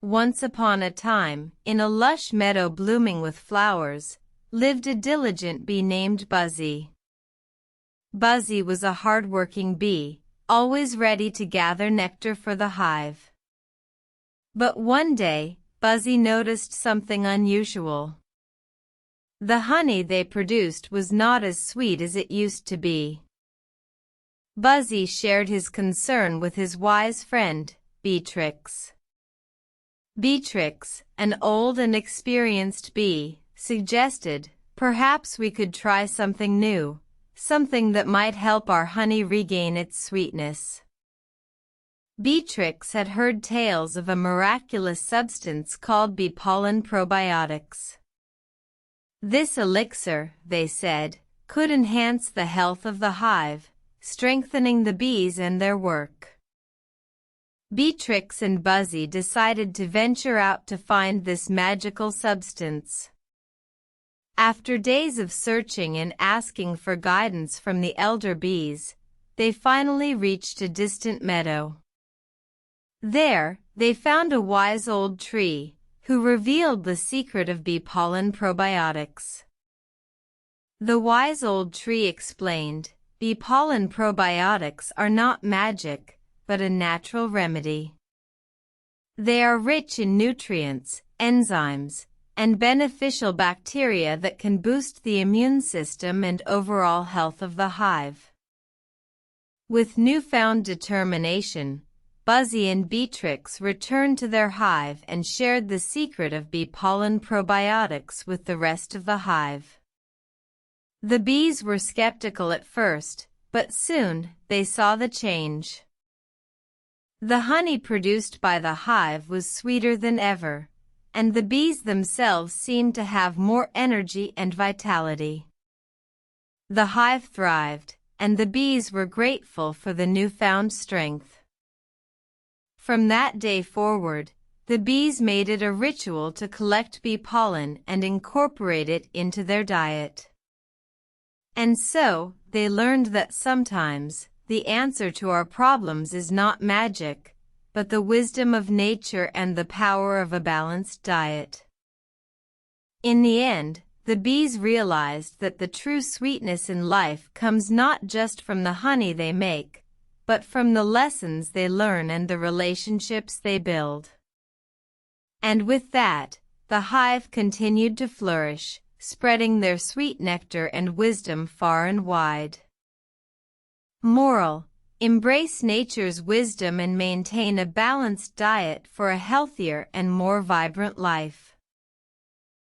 Once upon a time, in a lush meadow blooming with flowers, lived a diligent bee named Buzzy. Buzzy was a hardworking bee, always ready to gather nectar for the hive. But one day, Buzzy noticed something unusual. The honey they produced was not as sweet as it used to be. Buzzy shared his concern with his wise friend, Bee-trix. Bee-trix, an old and experienced bee, suggested, "Perhaps we could try something new, something that might help our honey regain its sweetness." Bee-trix had heard tales of a miraculous substance called bee pollen probiotics. This elixir, they said, could enhance the health of the hive, strengthening the bees and their work. Bee-trix and Buzzy decided to venture out to find this magical substance. After days of searching and asking for guidance from the elder bees, they finally reached a distant meadow. There, they found a wise old tree, who revealed the secret of bee pollen probiotics. The wise old tree explained, "Bee pollen probiotics are not magic, but a natural remedy. They are rich in nutrients, enzymes, and beneficial bacteria that can boost the immune system and overall health of the hive." With newfound determination, Buzzy and Bee-trix returned to their hive and shared the secret of bee pollen probiotics with the rest of the hive. The bees were skeptical at first, but soon they saw the change. The honey produced by the hive was sweeter than ever, and the bees themselves seemed to have more energy and vitality. The hive thrived, and the bees were grateful for the newfound strength. From that day forward, the bees made it a ritual to collect bee pollen and incorporate it into their diet. And so, they learned that sometimes, the answer to our problems is not magic, but the wisdom of nature and the power of a balanced diet. In the end, the bees realized that the true sweetness in life comes not just from the honey they make, but from the lessons they learn and the relationships they build. And with that, the hive continued to flourish, spreading their sweet nectar and wisdom far and wide. Moral: embrace nature's wisdom and maintain a balanced diet for a healthier and more vibrant life.